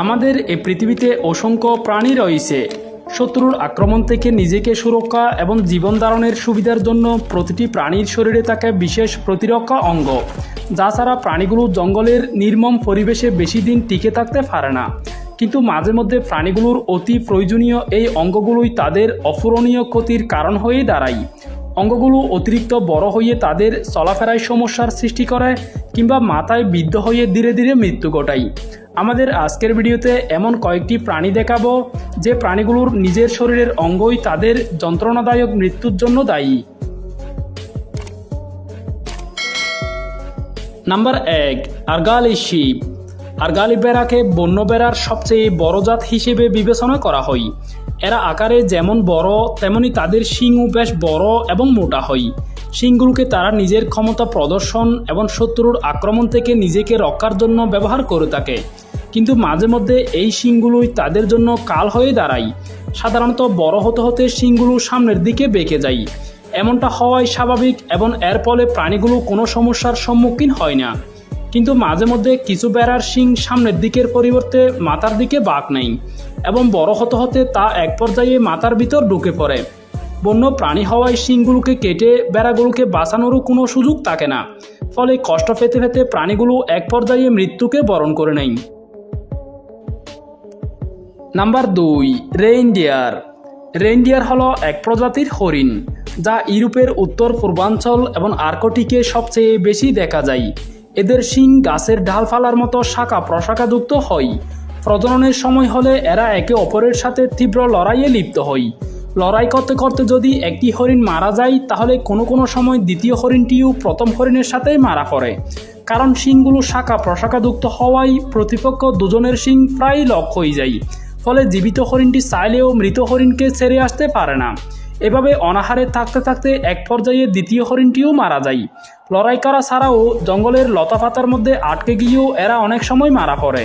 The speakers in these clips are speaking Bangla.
আমাদের এই পৃথিবীতে অসংখ্য প্রাণী রয়েছে। শত্রুর আক্রমণ থেকে নিজেকে সুরক্ষা এবং জীবন ধারণের সুবিধার জন্য প্রতিটি প্রাণীর শরীরে থাকে বিশেষ প্রতিরক্ষা অঙ্গ, যা ছাড়া প্রাণীগুলো জঙ্গলের নির্মম পরিবেশে বেশি দিন টিকে থাকতে পারে না। কিন্তু মাঝে মধ্যে প্রাণীগুলোর অতি প্রয়োজনীয় এই অঙ্গগুলোই তাদের অপূরণীয় ক্ষতির কারণ হয়ে দাঁড়ায়। অঙ্গগুলো অতিরিক্ত বড় হয়ে তাদের চলাফেরায় সমস্যার সৃষ্টি করে কিংবা মাথায় বিদ্ধ হয়ে ধীরে ধীরে মৃত্যু ঘটায়। আমাদের আজকের ভিডিওতে এমন কয়েকটি প্রাণী দেখাবো যে প্রাণীগুলোর নিজের শরীরের অঙ্গই তাদের যন্ত্রণাদায়ক মৃত্যুর জন্য দায়ী। Number 1, আর্গালি sheep. আর্গালি বেড়াকে বন্য বেড়ার সবচেয়ে বড় জাত হিসেবে বিবেচনা করা হয়। এরা আকারে যেমন বড় তেমনি তাদের শিংও বেশ বড় এবং মোটা হয়। শিংগুলোকে তারা নিজের ক্ষমতা প্রদর্শন এবং শত্রুর আক্রমণ থেকে নিজেকে রক্ষার জন্য ব্যবহার করে থাকে। কিন্তু মাঝে মধ্যে এই শিংগুলোই তাদের জন্য কাল হয়ে দাঁড়ায়। সাধারণত বড় হতে হতে শিংগুলো সামনের দিকে বেঁকে যায়। এমনটা হওয়াই স্বাভাবিক এবং এর ফলে প্রাণীগুলো কোনো সমস্যার সম্মুখীন হয় না। কিন্তু মাঝে মধ্যে কিছু বেড়ার শিং সামনের দিকের পরিবর্তে মাথার দিকে বাঁক নেয় এবং বড় হতে হতে তা এক পর্যায়ে মাথার ভিতর ঢুকে পড়ে। বন্য প্রাণী হওয়ায় শিংগুলোকে কেটে বেড়াগুলোকে বাঁচানোরও কোনো সুযোগ থাকে না। ফলে কষ্ট পেতে পেতে প্রাণীগুলো এক পর্যায়ে মৃত্যুকে বরণ করে নেয়। Number 2, reindeer. রেইনডিয়ার হলো এক প্রজাতির হরিণ, যা ইউরোপের উত্তর পূর্বাঞ্চল এবং আর্কটিকে সবচেয়ে বেশি দেখা যায়। এদের শিং গাছের ডালপালার মতো শাখা প্রশাখাযুক্ত হয়। প্রজননের সময় হলে এরা একে অপরের সাথে তীব্র লড়াইয়ে লিপ্ত হয়। লড়াই করতে করতে যদি একটি হরিণ মারা যায় তাহলে কোনো কোনো সময় দ্বিতীয় হরিণটিও প্রথম হরিণের সাথেই মারা পড়ে। কারণ শিংগুলো শাখা প্রশাখাযুক্ত হওয়ায় প্রতিপক্ষ দুজনের শিং প্রায় লক হয়ে যায়। ফলে জীবিত হরিণটি চাইলেও মৃত হরিণকে ছেড়ে আসতে পারে না। এভাবে অনাহারে থাকতে থাকতে এক পর্যায়ে দ্বিতীয় হরিণটিও মারা যায়। লড়াই করা ছাড়াও জঙ্গলের লতাপাতার মধ্যে আটকে গিয়েও এরা অনেক সময় মারা পড়ে।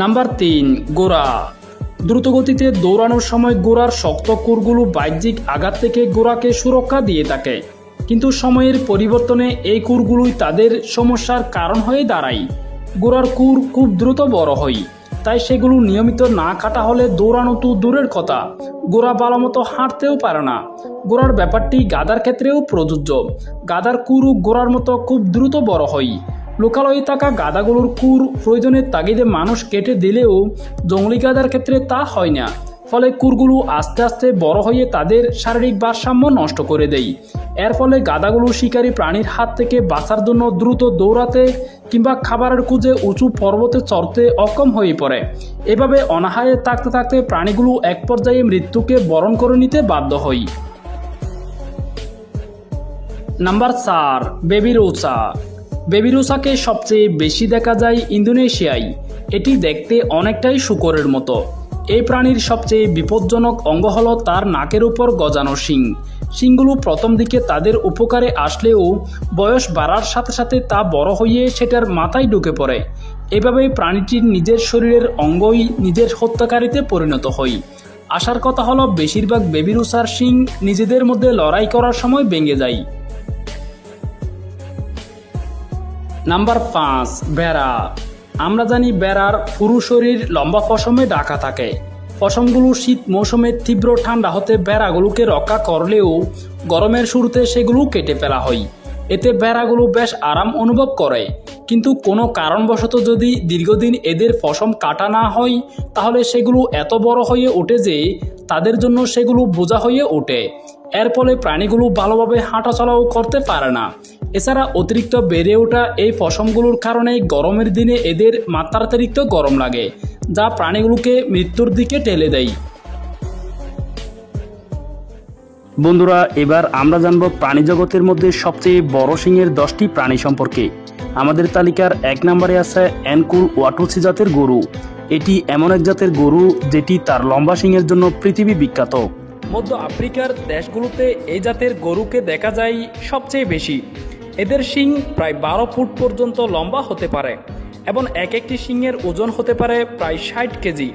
নাম্বার 3, ঘোড়া। দ্রুতগতিতে দৌড়ানোর সময় ঘোড়ার শক্ত কুরগুলো বাহ্যিক আঘাত থেকে ঘোড়াকে সুরক্ষা দিয়ে থাকে। কিন্তু সময়ের পরিবর্তনে এই কুরগুলোই তাদের সমস্যার কারণ হয়ে দাঁড়ায়। ঘোড়ার কুর খুব দ্রুত বড় হয়, তাই সেগুলো নিয়মিত না কাটা হলে দৌড়ানো তো দূরের কথা, ঘোড়া ভালো মতো হাঁটতেও পারে না। ঘোড়ার ব্যাপারটি গাধার ক্ষেত্রেও প্রযোজ্য। গাধার কুরও ঘোড়ার মতো খুব দ্রুত বড় হয়। লোকালয়ে থাকা গাধাগুলোর কুর প্রয়োজনের তাগিদে মানুষ কেটে দিলেও জঙ্গলি গাধার ক্ষেত্রে তা হয় না। ফলে কুরগুলো আস্তে আস্তে বড় হয়ে তাদের শারীরিক ভারসাম্য নষ্ট করে দেয়। এর ফলে গাধাগুলো শিকারী প্রাণীর হাত থেকে বাঁচার জন্য দ্রুত দৌড়াতে কিংবা খাবারের খুঁজে উঁচু পর্বতে চড়তে অক্ষম হয়ে পড়ে। এভাবে অনাহারে থাকতে থাকতে প্রাণীগুলো এক পর্যায়ে মৃত্যুকে বরণ করে নিতে বাধ্য হয়। নাম্বার 4, বেবিরোচা। বেবিরোচাকে সবচেয়ে বেশি দেখা যায় ইন্দোনেশিয়ায়। এটি দেখতে অনেকটাই শূকরের মতো। এই প্রাণীর সবচেয়ে বিপজ্জনক অঙ্গ হলো তার নাকের উপর গজানো শিং। শিংগুলো প্রথম দিকে তাদের উপকারে আসলেও বয়স বাড়ার সাথে সাথে তা বড় হয়ে সেটার মাথায় ঢুকে পড়ে। এভাবেই প্রাণীটির নিজের শরীরের অঙ্গই নিজের হত্যাকারীতে পরিণত হয়। আসার কথা হলো বেশিরভাগ বেবিরোচার শিং নিজেদের মধ্যে লড়াই করার সময় ভেঙে যায়। নাম্বার 5, বেড়া। আমরা জানি বেড়ার পুরো শরীর লম্বা পশমে ঢাকা থাকে। পশমগুলো শীত মৌসুমে তীব্র ঠান্ডা হতে বেড়াগুলোকে রক্ষা করলেও গরমের শুরুতে সেগুলো কেটে ফেলা হয়। এতে বেড়াগুলো বেশ আরাম অনুভব করে। কিন্তু কোনো কারণবশত যদি দীর্ঘদিন এদের পশম কাটা না হয় তাহলে সেগুলো এত বড় হয়ে ওঠে যে তাদের জন্য সেগুলো বোঝা হয়ে ওঠে। এর ফলে প্রাণীগুলো ভালোভাবে হাঁটাচলাও করতে পারে না। এছাড়া অতিরিক্ত বেড়ে ওঠা এই পশমগুলোর কারণে গরমের দিনে এদের মাত্রাতিরিক্ত গরম লাগে, যা প্রাণীগুলোকে মৃত্যুর দিকে ঠেলে দেয়। বন্ধুরা, এবার আমরা জানব প্রাণী জগতের মধ্যে সবচেয়ে বড় শিংয়ের 10টি প্রাণী সম্পর্কে। আমাদের তালিকার 1 নম্বরে আছে অ্যানকুল ওয়াটুসি জাতের গরু। এটি এমন এক জাতের গরু যেটি তার লম্বা শিংয়ের জন্য পৃথিবী বিখ্যাত। মধ্য আফ্রিকার দেশগুলোতে এই জাতের গরুকে দেখা যায় সবচেয়ে বেশি। এদের শিং প্রায় 12 ফুট পর্যন্ত লম্বা হতে পারে এবং এক একটি শিংয়ের ওজন হতে পারে প্রায় 60 কেজি।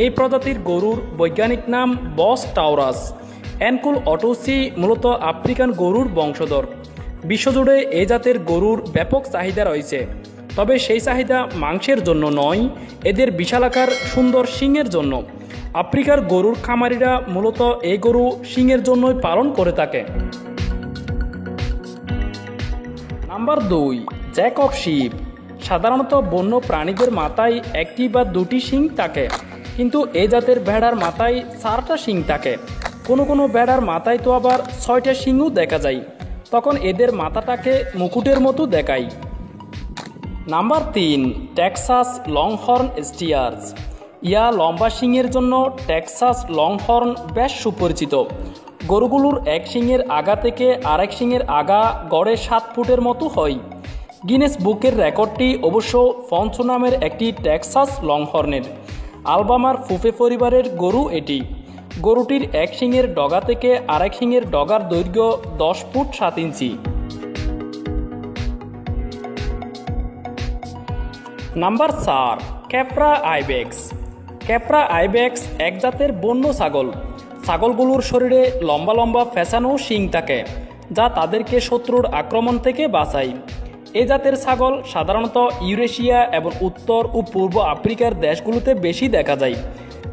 এই প্রজাতির গরুর বৈজ্ঞানিক নাম বস টাউরাস। অ্যানকুল ওয়াটুসি মূলত আফ্রিকান গরুর বংশধর। বিশ্বজুড়ে এই জাতের গরুর ব্যাপক চাহিদা রয়েছে। তবে সেই চাহিদা মাংসের জন্য নয়, এদের বিশালাকার সুন্দর শিংয়ের জন্য। আফ্রিকার গরুর খামারিরা মূলত এই গরু শিংয়ের জন্যই পালন করে থাকে। Number 2, jack of ship. সাধারণত বন্য প্রাণীদের মাথায় একটি বা দুটি শিং থাকে, কিন্তু এই জাতের ভেড়ার মাথায় 4টা শিং থাকে। কোনো কোনো ভেড়ার মাথায় তো আবার 6টা শিংও দেখা যায়, তখন এদের মাথাটাকে মুকুটের মতো দেখায়। Number 3, Texas longhorn steers. ইয়া লম্বা শিংয়ের জন্য টেক্সাস লংহর্ন বেশ সুপরিচিত। গরুগুলোর এক শিংয়ের আগা থেকে আরেক শিংয়ের আগা গড়ে 7 ফুটের মতো হয়। গিনেস বুকের রেকর্ডটি অবশ্য ফন্সো নামের একটি টেক্সাস লংহর্নের। আলবামার ফুফে পরিবারের গরু এটি। গরুটির এক শিংয়ের ডগা থেকে আরেক শিংয়ের ডগার দৈর্ঘ্য 10 foot 7 inch. Number 4, Capra ibex. Capra ibex এক জাতের বন্য ছাগল। ছাগলগুলোর শরীরে লম্বা লম্বা ফেঁচানো শিং থাকে, যা তাদেরকে শত্রুর আক্রমণ থেকে বাঁচায়। এ জাতের ছাগল সাধারণত ইউরেশিয়া এবং উত্তর ও পূর্ব আফ্রিকার দেশগুলোতে বেশি দেখা যায়।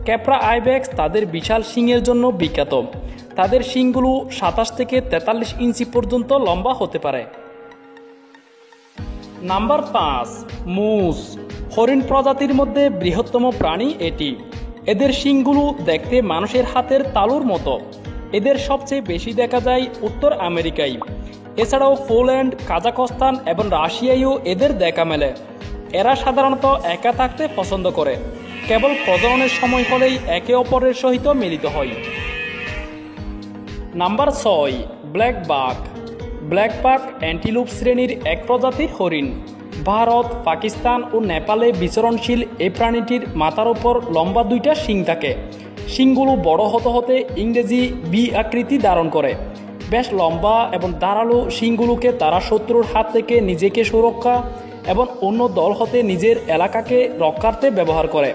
ক্যাপ্রা আইবেক্স তাদের বিশাল শিংয়ের জন্য বিখ্যাত। তাদের শিংগুলো 27 থেকে 43 ইঞ্চি পর্যন্ত লম্বা হতে পারে। নাম্বার 5, মুস। হরিণ প্রজাতির মধ্যে বৃহত্তম প্রাণী এটি। এদের শিংগুলো দেখতে মানুষের হাতের তালুর মতো। এদের সবচেয়ে বেশি দেখা যায় উত্তর আমেরিকায়। এছাড়াও পোল্যান্ড, কাজাখস্তান এবং রাশিয়ায়ও এদের দেখা মেলে। এরা সাধারণত একা থাকতে পছন্দ করে, কেবল প্রজননের সময় হলেই একে অপরের সহিত মিলিত হয়। নাম্বার 6, ব্ল্যাক বাক। ব্ল্যাক বাক অ্যান্টিলোপ শ্রেণীর এক প্রজাতির হরিণ। ভারত, পাকিস্তান ও নেপালে বিচরণশীল এই প্রাণীটির মাথার ওপর লম্বা 2টা শিং থাকে। শিংগুলো বড় হতে হতে ইংরেজি বি আকৃতি ধারণ করে। বেশ লম্বা এবং ধারালো শিংগুলোকে তারা শত্রুর হাত থেকে নিজেকে সুরক্ষা এবং অন্য দল হতে নিজের এলাকাকে রক্ষার্থে ব্যবহার করে।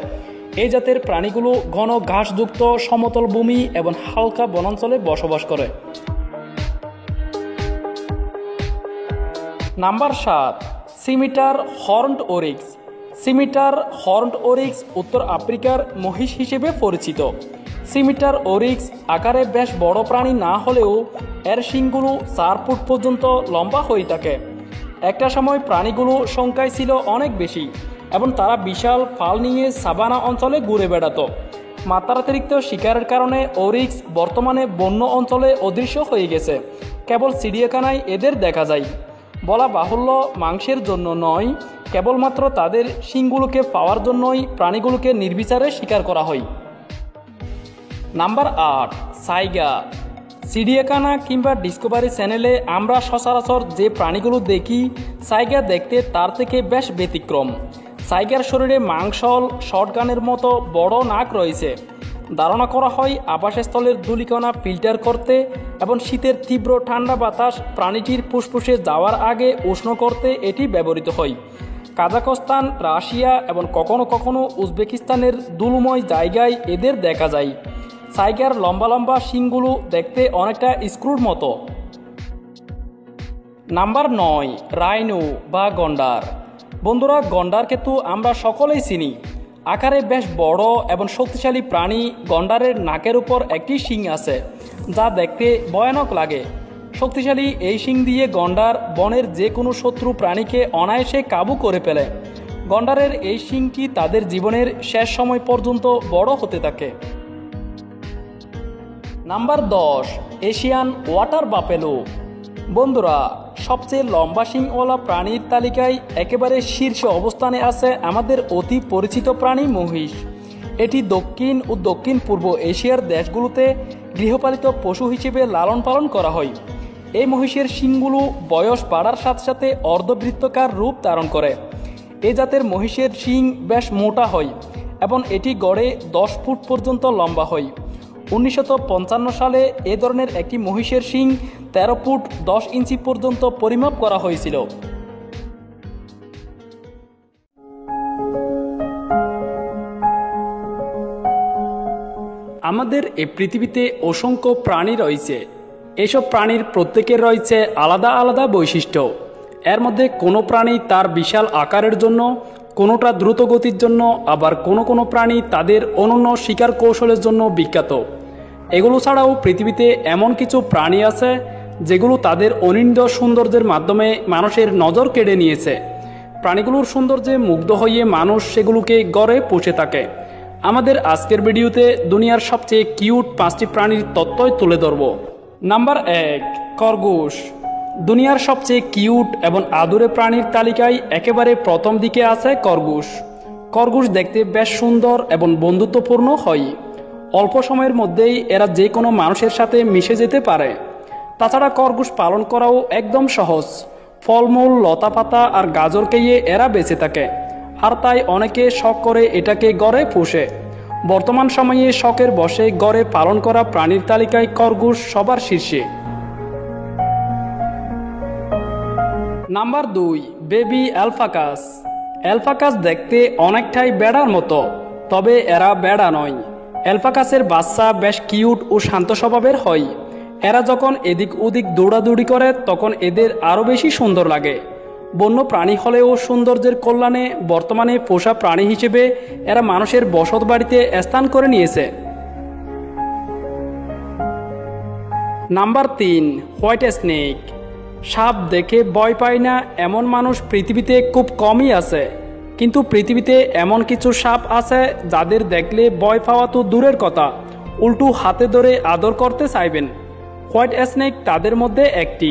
এই জাতের প্রাণীগুলো ঘন ঘাসযুক্ত সমতল ভূমি এবং হালকা বনাঞ্চলে বসবাস করে। Number 7, scimitar horned oryx. Scimitar horned oryx উত্তর আফ্রিকার মহিষ হিসেবে পরিচিত। সিমিটার ওরিক্স আকারে বেশ বড় প্রাণী না হলেও এর শিংগুলো 4 ফুট পর্যন্ত লম্বা হয়ে থাকে। একটা সময় প্রাণীগুলো সংখ্যায় ছিল অনেক বেশি এবং তারা বিশাল ফাল নিয়ে সাভানা অঞ্চলে ঘুরে বেড়াতো। মাত্রাতিরিক্ত শিকারের কারণে ওরিক্স বর্তমানে বন্য অঞ্চলে অদৃশ্য হয়ে গেছে, কেবল চিড়িয়াখানায় এদের দেখা যায়। বলা বাহুল্য, মাংসের জন্য নয়, কেবলমাত্র তাদের শিংগুলোকে পাওয়ার জন্যই প্রাণীগুলোকে নির্বিচারে শিকার করা হয়। নাম্বার 8, সাইগা। চিড়িয়াখানা কিংবা ডিসকভারি চ্যানেলে আমরা সচরাচর যে প্রাণীগুলো দেখি, সাইগা দেখতে তার থেকে বেশ ব্যতিক্রম। সাইগার শরীরে মাংসল শটগানের মতো বড় নাক রয়েছে। ধারণা করা হয় আবাসস্থলের ধূলিকণা ফিল্টার করতে এবং শীতের তীব্র ঠান্ডা বাতাস প্রাণীটির ফুসফুসে যাওয়ার আগে উষ্ণ করতে এটি ব্যবহৃত হয়। কাজাখস্তান, রাশিয়া এবং কখনো কখনো উজবেকিস্তানের ধুলোময় জায়গায় এদের দেখা যায়। সাইগার লম্বা লম্বা শিংগুলো দেখতে অনেকটা স্ক্রুর মতো। নাম্বার 9, রাইনো বা গন্ডার। বন্ধুরা, গন্ডারকে তো আমরা সকলেই চিনি। আকারে বেশ বড় এবং শক্তিশালী প্রাণী। গন্ডারের নাকের উপর একটি শিং আছে, যা দেখতে ভয়ানক লাগে। শক্তিশালী এই শিং দিয়ে গন্ডার বনের যে কোনো শত্রু প্রাণীকে অনায়াসে কাবু করে ফেলে। গন্ডারের এই শিংটি তাদের জীবনের শেষ সময় পর্যন্ত বড় হতে থাকে। Number 10, Asian water buffalo. বন্ধুরা, সবচেয়ে লম্বা শিংওয়ালা প্রাণীর তালিকায় একেবারে শীর্ষে অবস্থানে আছে আমাদের অতি পরিচিত প্রাণী মহিষ। এটি দক্ষিণ ও দক্ষিণ পূর্ব এশিয়ার দেশগুলোতে গৃহপালিত পশু হিসেবে লালন পালন করা হয়। এই মহিষের শিংগুলো বয়স বাড়ার সাথে সাথে অর্ধবৃত্তাকার রূপ ধারণ করে। এ জাতের মহিষের শিং বেশ মোটা হয় এবং এটি গড়ে 10 ফুট পর্যন্ত লম্বা হয়। 1955 সালে এ ধরনের একটি মহিষের শিং 13 ফুট 10 ইঞ্চি পর্যন্ত পরিমাপ করা হয়েছিল। আমাদের এই পৃথিবীতে অসংখ্য প্রাণী রয়েছে। এসব প্রাণীর প্রত্যেকের রয়েছে আলাদা আলাদা বৈশিষ্ট্য। এর মধ্যে কোনো প্রাণী তার বিশাল আকারের জন্য, কোনোটা দ্রুত গতির জন্য, আবার কোনো কোনো প্রাণী তাদের অনন্য শিকার কৌশলের জন্য বিখ্যাত। এগুলো ছাড়াও পৃথিবীতে এমন কিছু প্রাণী আছে যেগুলো তাদের অনিন্দ্য সৌন্দর্যের মাধ্যমে মানুষের নজর কেড়ে নিয়েছে। প্রাণীগুলোর সৌন্দর্যে মুগ্ধ হয়ে মানুষ সেগুলোকে গড়ে পুষে থাকে। আমাদের আজকের ভিডিওতে দুনিয়ার সবচেয়ে কিউট 5টি প্রাণীর তথ্যই তুলে ধরব। নাম্বার 1, খরগোশ। দুনিয়ার সবচেয়ে কিউট এবং আদুরে প্রাণীর তালিকায় একেবারে প্রথম দিকে আছে খরগোশ। খরগোশ দেখতে বেশ সুন্দর এবং বন্ধুত্বপূর্ণ হয়। অল্প সময়ের মধ্যেই এরা যে কোনো মানুষের সাথে মিশে যেতে পারে। তাছাড়া খরগোশ পালন করাও একদম সহজ। ফলমূল, লতাপাতা আর গাজর খেয়ে এরা বেঁচে থাকে, আর তাই অনেকে শখ করে এটাকে গড়ে পোষে। বর্তমান সময়ে শখের বশে গড়ে পালন করা প্রাণীর তালিকায় খরগোশ সবার শীর্ষে। Number 2, baby অ্যালপাকাস। অ্যালপাকাস দেখতে অনেকটাই বেড়ার মতো, তবে এরা বেড়া নয়। অ্যালপাকাসের বাচ্চা বেশ কিউট ও শান্ত স্বভাবের হয়। এরা যখন এদিক ওদিক দৌড়াদৌড়ি করে তখন এদের আরও বেশি সুন্দর লাগে। বন্য প্রাণী হলেও সৌন্দর্যের কল্যাণে বর্তমানে পোষা প্রাণী হিসেবে এরা মানুষের বসত বাড়িতে স্থান করে নিয়েছে। Number 3, white snake. সাপ দেখে ভয় পায় না এমন মানুষ পৃথিবীতে খুব কমই আছে, কিন্তু পৃথিবীতে এমন কিছু সাপ আছে যাদের দেখলে ভয় পাওয়া তো দূরের কথা, উল্টো হাতে ধরে আদর করতে চাইবেন। হোয়াইট স্নেক তাদের মধ্যে একটি।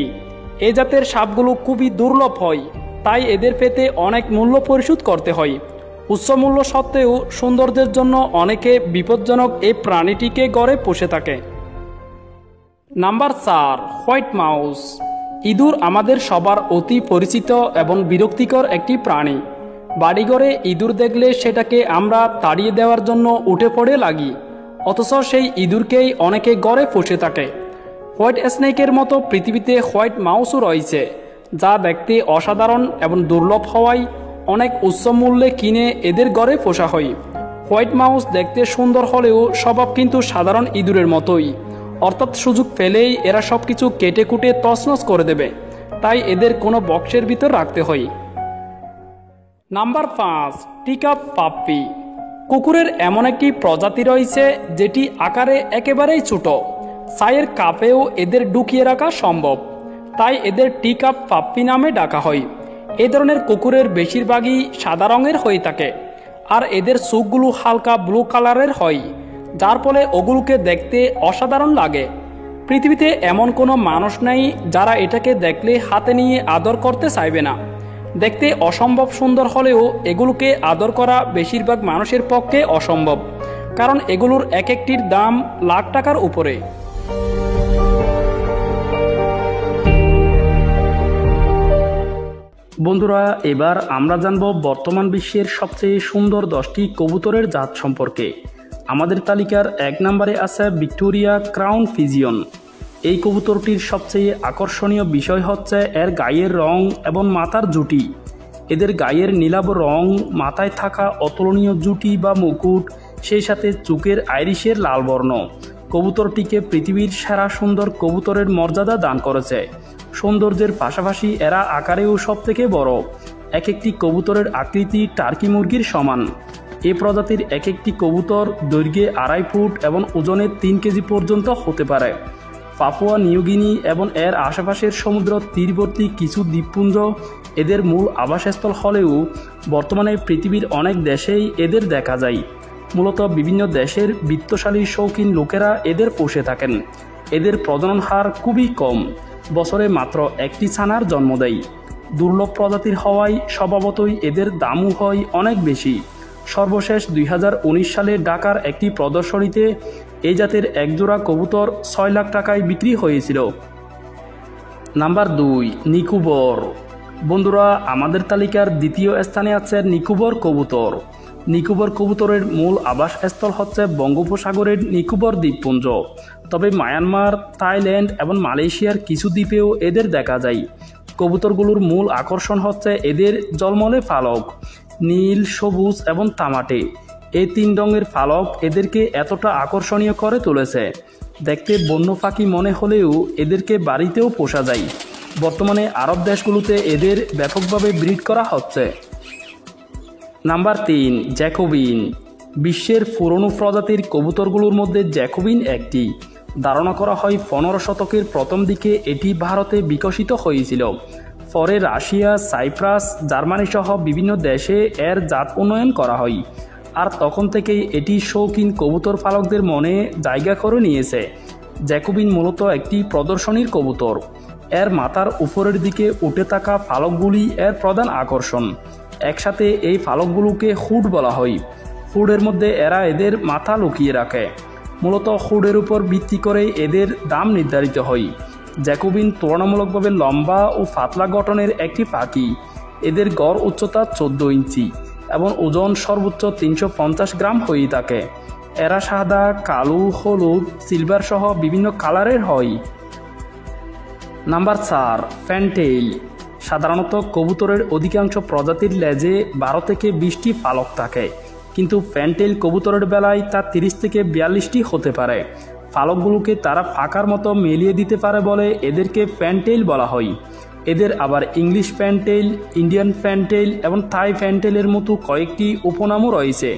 এই জাতের সাপগুলো খুবই দুর্লভ হয়, তাই এদের পেতে অনেক মূল্য পরিশোধ করতে হয়। উচ্চ মূল্য সত্ত্বেও সৌন্দর্যের জন্য অনেকে বিপজ্জনক এই প্রাণীটিকে গড়ে পুষে থাকে। Number 4, white mouse. ইঁদুর আমাদের সবার অতি পরিচিত এবং বিরক্তিকর একটি প্রাণী। বাড়িঘরে ইঁদুর দেখলে সেটাকে আমরা তাড়িয়ে দেওয়ার জন্য উঠে পড়ে লাগি, অথচ সেই ইঁদুরকেই অনেকে গড়ে পুষে থাকে। হোয়াইট স্নেকের মতো পৃথিবীতে হোয়াইট মাউসও রয়েছে, যা দেখতে অসাধারণ এবং দুর্লভ হওয়ায় অনেক উচ্চ মূল্যে কিনে এদের গড়ে পোষা হয়। হোয়াইট মাউস দেখতে সুন্দর হলেও স্বভাব কিন্তু সাধারণ ইঁদুরের মতোই, অর্থাৎ সুযোগ পেলেই এরা সব কিছু কেটে কুটে তছনছ করে দেবে, তাই এদের কোনো বক্সের ভিতর রাখতে হয়। Number 5, teacup puppy. কুকুরের এমন একটি প্রজাতি রয়েছে যেটি আকারে একেবারেই ছোট, চায়ের কাপেও এদের ঢুকিয়ে রাখা সম্ভব, তাই এদের টিকআপ পাপ্পি নামে ডাকা হয়। এ ধরনের কুকুরের বেশিরভাগই সাদা রঙের হয়ে থাকে, আর এদের চোখগুলো হালকা ব্লু কালারের হয়, যার ফলে ওগুলোকে দেখতে অসাধারণ লাগে। পৃথিবীতে এমন কোনো মানুষ নেই যারা এটাকে দেখলে হাতে নিয়ে আদর করতে চাইবে না। দেখতে অসম্ভব সুন্দর হলেও এগুলোকে আদর করা বেশিরভাগ মানুষের পক্ষে অসম্ভব, কারণ এগুলোর এক একটির দাম লাখ টাকার উপরে। বন্ধুরা, এবার আমরা জানব বর্তমান বিশ্বের সবচেয়ে সুন্দর 10টি কবুতরের জাত সম্পর্কে। আমাদের তালিকার 1 নম্বরে আছে ভিক্টোরিয়া ক্রাউন পিজিয়ন। এই কবুতরটির সবচেয়ে আকর্ষণীয় বিষয় হচ্ছে এর গায়ের রং এবং মাথার জুটি। এদের গায়ের নীলাভ রং, মাথায় থাকা অতুলনীয় জুটি বা মুকুট, সেই সাথে চোখের আইরিশের লাল বর্ণ কবুতরটিকে পৃথিবীর সেরা সুন্দর কবুতরের মর্যাদা দান করেছে। সৌন্দর্যের পাশাপাশি এরা আকারেও সব থেকে বড়। এক একটি কবুতরের আকৃতি টার্কি মুরগির সমান। এ প্রজাতির এক একটি কবুতর দৈর্ঘ্যে 2.5 ফুট এবং ওজনে 3 কেজি পর্যন্ত হতে পারে। পাপুয়া নিউগিনি এবং এর আশেপাশের সমুদ্র তীরবর্তী কিছু দ্বীপপুঞ্জ এদের মূল আবাসস্থল হলেও বর্তমানে পৃথিবীর অনেক দেশেই এদের দেখা যায়। মূলত বিভিন্ন দেশের বিত্তশালী শৌখিন লোকেরা এদের পোষে থাকেন। এদের প্রজনন হার খুবই কম, বছরে মাত্র একটি ছানার জন্ম দেয়। দুর্লভ প্রজাতির হওয়ায় স্বভাবতই এদের দামও হয় অনেক বেশি। সর্বশেষ 2019 সালে ঢাকার একটি প্রদর্শনীতে এই জাতের একজোড়া কবুতর 6 লাখ টাকায় বিক্রি হয়েছিল। নাম্বার 2, নিকোবর। বন্ধুরা, আমাদের তালিকার দ্বিতীয় স্থানে আছে নিকোবর কবুতর। নিকোবর কবুতরের মূল আবাসস্থল হচ্ছে বঙ্গোপসাগরের নিকোবর দ্বীপপুঞ্জ, তবে মায়ানমার, থাইল্যান্ড এবং মালয়েশিয়ার কিছু দ্বীপেও এদের দেখা যায়। কবুতরগুলোর মূল আকর্ষণ হচ্ছে এদের জলমলে পালক, নীল, সবুজ এবং তামাটে। এই 3 রঙের পালক এদেরকে এতটা আকর্ষণীয় করে তুলেছে। দেখতে বন্য পাখি মনে হলেও এদেরকে বাড়িতেও পোষা যায়। বর্তমানে আরব দেশগুলোতে এদের ব্যাপকভাবে ব্রিড করা হচ্ছে। Number 3, Jacobin. বিশ্বের পুরনো প্রজাতির কবুতরগুলোর মধ্যে জ্যাকোবিন একটি। ধারণা করা হয় 15 শতকের প্রথম দিকে এটি ভারতে বিকশিত হয়েছিল। পরে রাশিয়া, সাইপ্রাস, জার্মানি সহ বিভিন্ন দেশে এর জাত উন্নয়ন করা হয়। আর তখন থেকেই এটি শৌখিন কবুতর পালকদের মনে জায়গা করে নিয়েছে। জ্যাকোবিন মূলত একটি প্রদর্শনীর কবুতর। এর মাথার উপরের দিকে উঠে থাকা ফালকগুলি এর প্রধান আকর্ষণ। একসাথে এই ফালকগুলোকে হুড বলা হয়। হুডের মধ্যে এরা এদের মাথা লুকিয়ে রাখে। মূলত হুডের উপর ভিত্তি করে এদের দাম নির্ধারিত হয়। জ্যাকোবিন তুলনামূলকভাবে লম্বা ও পাতলা গঠনের একটি পাখি। এদের গড় উচ্চতা 14 ইঞ্চি এবং ওজন সর্বোচ্চ 350 গ্রাম হয়ে থাকে। এরা সাদা, কালো, হলুদ, সিলভার সহ বিভিন্ন কালারের হয়। নাম্বার 4, ফ্যানটেইল। সাধারণত কবুতরের অধিকাংশ প্রজাতির লেজে 12 থেকে 20টি পালক থাকে, কিন্তু ফ্যানটেইল কবুতরের বেলায় তা 30 থেকে 42টি হতে পারে। পালকগুলোকে তারা ফাঁকার মতো মেলিয়ে দিতে পারে বলে এদেরকে ফ্যানটেইল বলা হয়। এদের আবার ইংলিশ ফ্যানটেইল, ইন্ডিয়ান ফ্যানটেইল এবং থাই ফ্যানটেইলের মতো কয়েকটি উপনামও রয়েছে।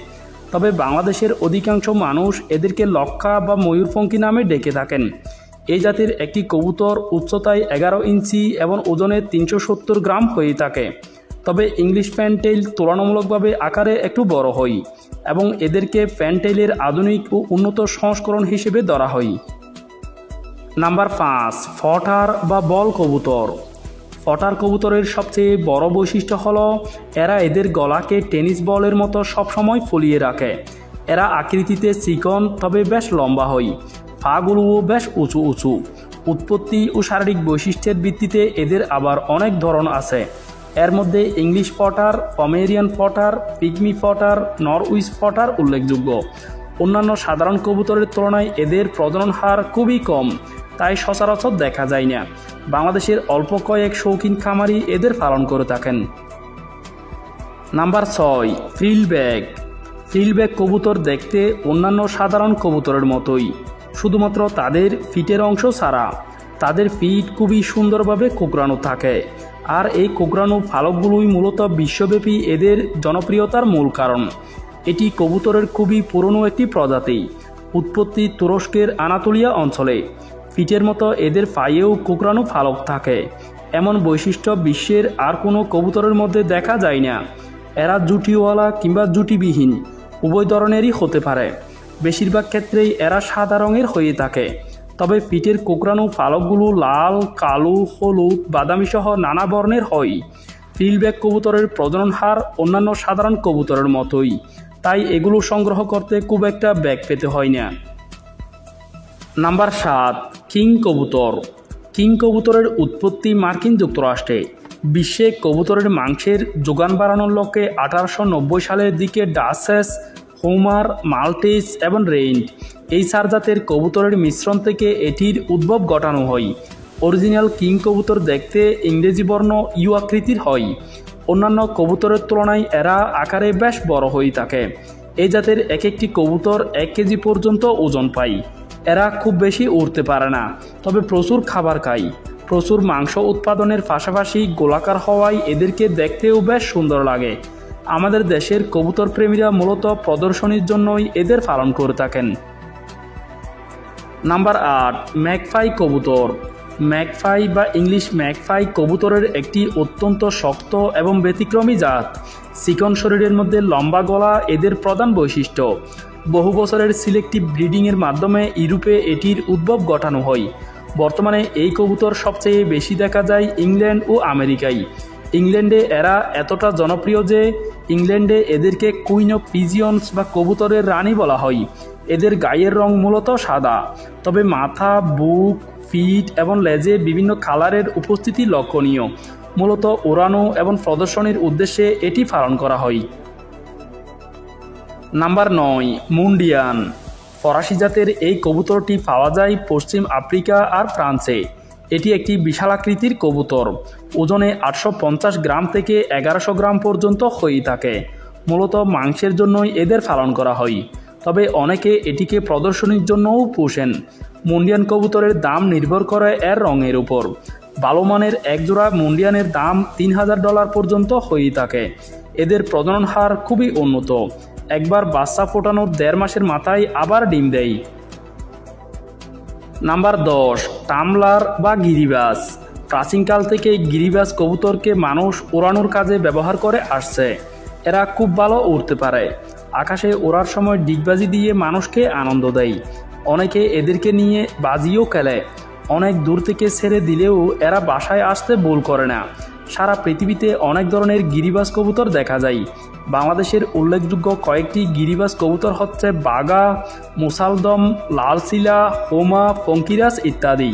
তবে বাংলাদেশের অধিকাংশ মানুষ এদেরকে লক্ষা বা ময়ূরপঙ্খী নামে ডেকে থাকেন। এই জাতির একটি কবুতর উচ্চতায় 11 ইঞ্চি এবং ওজনে 370 গ্রাম হয়ে থাকে। তবে ইংলিশ ফ্যানটেইল তুলনামূলকভাবে আকারে একটু বড় হয় এবং এদেরকে ফ্যানটেইলের আধুনিক ও উন্নত সংস্করণ হিসেবে ধরা হয়। নাম্বার 5, ফটার বা বল কবুতর। ফটার কবুতরের সবচেয়ে বড় বৈশিষ্ট্য হলো এরা এদের গলাকে টেনিস বলের মতো সবসময় ফুলিয়ে রাখে। এরা আকৃতিতে চিকন, তবে বেশ লম্বা হয়। পাগুলোও বেশ উঁচু উঁচু। উৎপত্তি ও শারীরিক বৈশিষ্ট্যের ভিত্তিতে এদের আবার অনেক ধরন আছে। এর মধ্যে ইংলিশ ফটার, পমেরিয়ান ফটার, পিগমি ফটার, নরউইচ ফটার উল্লেখযোগ্য। অন্যান্য সাধারণ কবুতরের তুলনায় এদের প্রজনন হার খুবই কম, তাই সচরাচর দেখা যায় না। বাংলাদেশের অল্প কয়েক শৌখিন খামারি এদের পালন করে থাকেন। নাম্বার 6, ফ্রিলব্যাক। ফ্রিলব্যাক কবুতর দেখতে অন্যান্য সাধারণ কবুতরের মতোই, শুধুমাত্র তাদের ফিটের অংশ ছাড়া। তাদের ফিট খুবই সুন্দরভাবে কোঁকড়ানো থাকে, আর এই কোঁকড়ানো ফালকগুলোই মূলত বিশ্বব্যাপী এদের জনপ্রিয়তার মূল কারণ। এটি কবুতরের খুবই পুরনো একটি প্রজাতি। উৎপত্তি তুরস্কের আনাতোলিয়া অঞ্চলে। ফিটের মতো এদের পায়েও কোঁকড়ানো ফালক থাকে। এমন বৈশিষ্ট্য বিশ্বের আর কোনো কবুতরের মধ্যে দেখা যায় না। এরা জুটিওয়ালা কিংবা জুটিবিহীন উভয় ধরনেরই হতে পারে। বেশিরভাগ ক্ষেত্রেই এরা সাদা রঙের হয়ে থাকে, তবে পিঠের কোঁকড়ানো পালকগুলো লাল, কালো, হলুদ, বাদামি সহ নানা বর্ণের হয়। ফ্রিলব্যাক কবুতরের প্রজনন হার অন্যান্য সাধারণ কবুতরের মতোই, তাই এগুলো সংগ্রহ করতে খুব একটা ব্যাগ পেতে হয় না। নাম্বার 7, কিং কবুতর। কিং কবুতরের উৎপত্তি মার্কিন যুক্তরাষ্ট্রে। বিশ্বে কবুতরের মাংসের যোগান বাড়ানোর লক্ষ্যে 1890 সালের দিকে ডাচেস, হোমার, মাল্টিস এবং রেইন্ট এই 4 জাতের কবুতরের মিশ্রণ থেকে এটির উদ্ভব ঘটানো হয়। অরিজিনাল কিং কবুতর দেখতে ইংরেজি বর্ণ ইউ আকৃতির হয়। অন্যান্য কবুতরের তুলনায় এরা আকারে বেশ বড় হয়ে থাকে। এই জাতের এক একটি কবুতর 1 কেজি পর্যন্ত ওজন পায়। এরা খুব বেশি উড়তে পারে না, তবে প্রচুর খাবার খায়। প্রচুর মাংস উৎপাদনের পাশাপাশি গোলাকার হওয়ায় এদেরকে দেখতেও বেশ সুন্দর লাগে। আমাদের দেশের কবুতর প্রেমীরা মূলত প্রদর্শনীর জন্যই এদের পালন করে থাকেন। নাম্বার 8, ম্যাকপাই কবুতর। ম্যাকপাই বা ইংলিশ ম্যাকপাই কবুতরের একটি অত্যন্ত শক্ত এবং ব্যতিক্রমী জাত। চিকন শরীরের মধ্যে লম্বা গলা এদের প্রধান বৈশিষ্ট্য। বহু বছরের সিলেক্টিভ ব্রিডিংয়ের মাধ্যমে ইউরোপে এটির উদ্ভব ঘটানো হয়। বর্তমানে এই কবুতর সবচেয়ে বেশি দেখা যায় ইংল্যান্ড ও আমেরিকায়। ইংল্যান্ডে এরা এতটা জনপ্রিয় যে ইংল্যান্ডে এদেরকে কুইন অফ পিজিয়নস বা কবুতরের রানী বলা হয়। এদের গায়ের রং মূলত সাদা, তবে মাথা, বুক, ফিট এবং লেজে বিভিন্ন কালারের উপস্থিতি লক্ষণীয়। মূলত ওড়ানো এবং প্রদর্শনীর উদ্দেশ্যে এটি পালন করা হয়। নাম্বার 9, মুন্ডিয়ান। ফরাসি জাতের এই কবুতরটি পাওয়া যায় পশ্চিম আফ্রিকা আর ফ্রান্সে। এটি একটি বিশালাকৃতির কবুতর। ওজনে 850 গ্রাম থেকে 1100 গ্রাম পর্যন্ত হয়ে থাকে। মূলত মাংসের জন্যই এদের পালন করা হয়, তবে অনেকে এটিকে প্রদর্শনীর জন্যও পোষেন। মুন্ডিয়ান কবুতরের দাম নির্ভর করে এর রঙের উপর। ভালো মানের একজোড়া মুন্ডিয়ানের দাম $3000 পর্যন্ত হয়ে থাকে। এদের প্রজনন হার খুবই উন্নত, একবার বাচ্চা ফোটানোর 1.5 মাসের মাথায় আবার ডিম দেয়। নাম্বার 10, টামলার বা গিরিবাজ। প্রাচীনকাল থেকে গিরিবাজ কবুতরকে মানুষ ওড়ানোর কাজে ব্যবহার করে আসছে। এরা খুব ভালো উড়তে পারে, আকাশে ওড়ার সময় ডিগবাজি দিয়ে মানুষকে আনন্দ দেয়। অনেকে এদেরকে নিয়ে বাজিও খেলে। অনেক দূর থেকে ছেড়ে দিলেও এরা বাসায় আসতে ভুল করে না। সারা পৃথিবীতে অনেক ধরনের গিরিবাজ কবুতর দেখা যায়। বাংলাদেশের উল্লেখযোগ্য কয়েকটি গিরিবাজ কবুতর হচ্ছে বাগা, মুসালদম, লালসিলা, হোমা, ফঙ্কিরাজ ইত্যাদি।